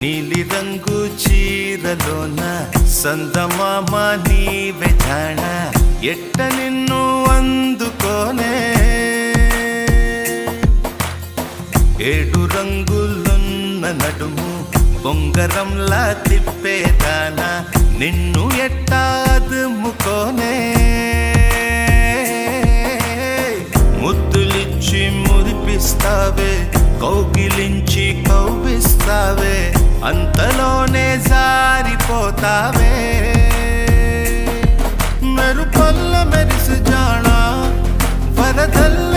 నీలి రంగు చీరలోన సందమామ నీవే జాణ ఎట్ట నిన్ను అందుకోనే ఏడు రంగులున్న నడుము బొంగరంలా తిప్పేదానా నిన్ను ఎట్టా అదుముకోనే ముద్దులిచ్చి మురిపిస్తావే కౌగిలించి కౌగిస్తావే అంతలోనే జారిపోతావే మెరుపల్ల మెరిసి జాణ వరదల్ల